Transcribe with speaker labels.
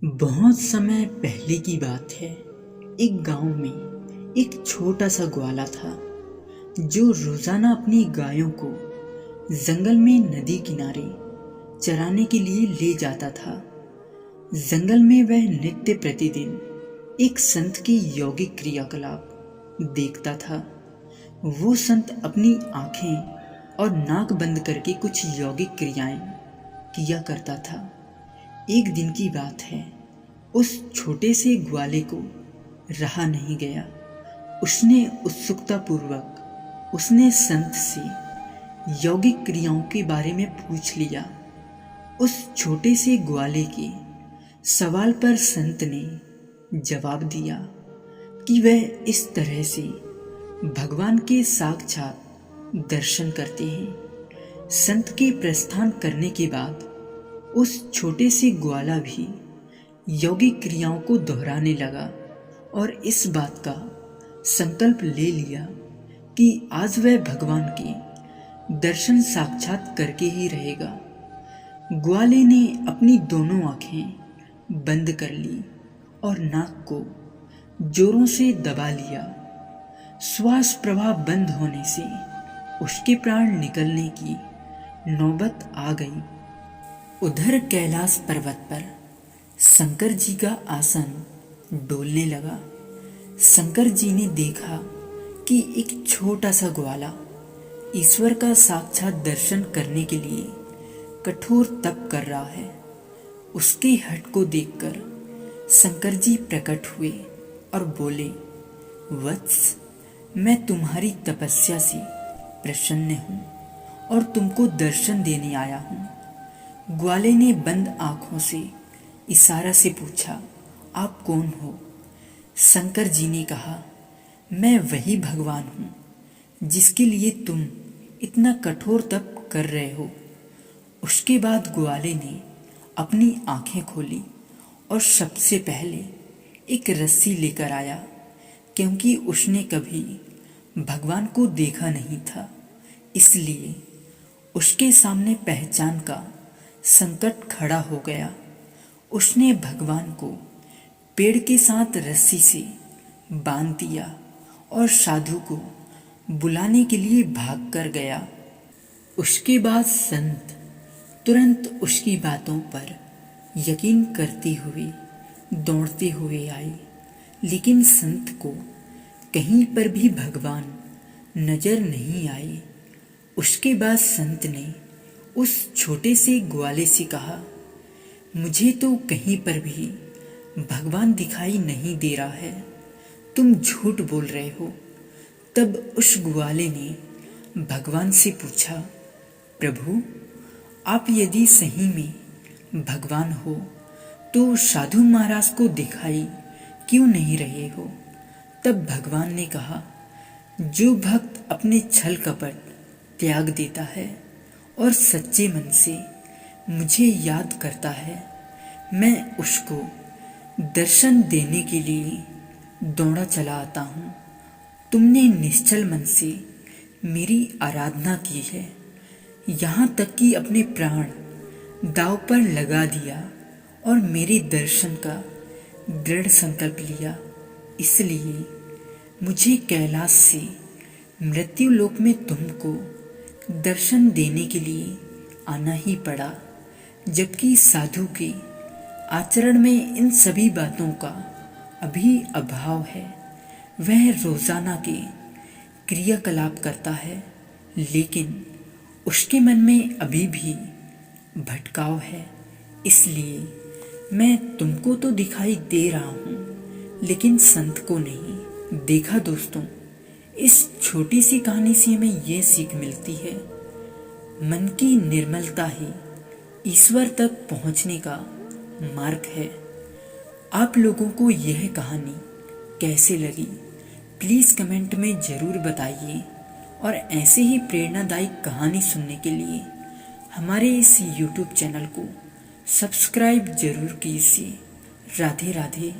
Speaker 1: बहुत समय पहले की बात है। एक गांव में एक छोटा सा ग्वाला था जो रोजाना अपनी गायों को जंगल में नदी किनारे चराने के लिए ले जाता था। जंगल में वह नित्य प्रतिदिन एक संत की यौगिक क्रियाकलाप देखता था। वो संत अपनी आंखें और नाक बंद करके कुछ यौगिक क्रियाएं किया करता था। एक दिन की बात है, उस छोटे से ग्वाले को रहा नहीं गया। उसने उत्सुकता पूर्वक उसने संत से यौगिक क्रियाओं के बारे में पूछ लिया। उस छोटे से ग्वाले के सवाल पर संत ने जवाब दिया कि वह इस तरह से भगवान के साक्षात दर्शन करते हैं। संत के प्रस्थान करने के बाद उस छोटे से ग्वाला भी यौगिक क्रियाओं को दोहराने लगा और इस बात का संकल्प ले लिया कि आज वह भगवान के दर्शन साक्षात करके ही रहेगा। ग्वाले ने अपनी दोनों आंखें बंद कर ली और नाक को जोरों से दबा लिया। श्वास प्रवाह बंद होने से उसके प्राण निकलने की नौबत आ गई। उधर कैलाश पर्वत पर शंकर जी का आसन डोलने लगा। शंकर जी ने देखा कि एक छोटा सा ग्वाला ईश्वर का साक्षात दर्शन करने के लिए कठोर तप कर रहा है। उसके हठ को देखकर शंकर जी प्रकट हुए और बोले, वत्स, मैं तुम्हारी तपस्या से प्रसन्न हूँ और तुमको दर्शन देने आया हूँ। ग्वाले ने बंद आंखों से इशारा से पूछा, आप कौन हो? शंकर जी ने कहा, मैं वही भगवान हूँ जिसके लिए तुम इतना कठोर तप कर रहे हो। उसके बाद ग्वाले ने अपनी आंखें खोली और सबसे पहले एक रस्सी लेकर आया, क्योंकि उसने कभी भगवान को देखा नहीं था। इसलिए उसके सामने पहचान का संकट खड़ा हो गया। उसने भगवान को पेड़ के साथ रस्सी से बांध दिया और साधु को बुलाने के लिए भाग कर गया। उसके बाद संत तुरंत उसकी बातों पर यकीन करते हुए दौड़ते हुए आए, लेकिन संत को कहीं पर भी भगवान नजर नहीं आए। उसके बाद संत ने उस छोटे से ग्वाले से कहा, मुझे तो कहीं पर भी भगवान दिखाई नहीं दे रहा है, तुम झूठ बोल रहे हो। तब उस ग्वाले ने भगवान से पूछा, प्रभु, आप यदि सही में भगवान हो तो साधु महाराज को दिखाई क्यों नहीं रहे हो? तब भगवान ने कहा, जो भक्त अपने छल कपट त्याग देता है और सच्चे मन से मुझे याद करता है, मैं उसको दर्शन देने के लिए दौड़ा चला आता हूँ। तुमने निश्चल मन से मेरी आराधना की है, यहाँ तक कि अपने प्राण दांव पर लगा दिया और मेरे दर्शन का दृढ़ संकल्प लिया। इसलिए मुझे कैलाश से मृत्यु लोक में तुमको दर्शन देने के लिए आना ही पड़ा, जबकि साधु के आचरण में इन सभी बातों का अभी अभाव है। वह रोजाना के क्रियाकलाप करता है, लेकिन उसके मन में अभी भी भटकाव है। इसलिए मैं तुमको तो दिखाई दे रहा हूँ, लेकिन संत को नहीं। देखा दोस्तों, इस छोटी सी कहानी से हमें ये सीख मिलती है, मन की निर्मलता ही ईश्वर तक पहुंचने का मार्ग है। आप लोगों को यह कहानी कैसे लगी, प्लीज़ कमेंट में ज़रूर बताइए। और ऐसे ही प्रेरणादायक कहानी सुनने के लिए हमारे इस YouTube चैनल को सब्सक्राइब जरूर कीजिए। राधे राधे।